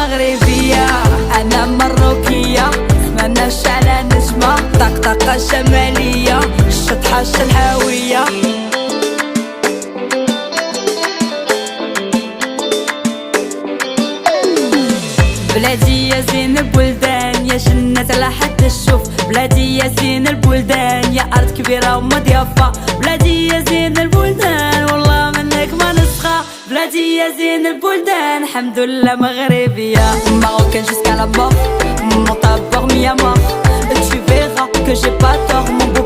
مغربية. أنا مروكية مناش على نجمة، طقطقة شمالية الشطحة الشلحاوية. بلادي يا زين البلدان، يا جنة على حد تشوف. بلادي يا زين البلدان، يا أرض كبيرة ومضيافة. بلادي يا زين البلدان والله منك ما نسخة. بلادي يا زين البلدان الحمد لله مغربية. Marocaine jusqu'à la mort, mon tabord mis à mort. Tu verras que j'ai pas tort, mon beau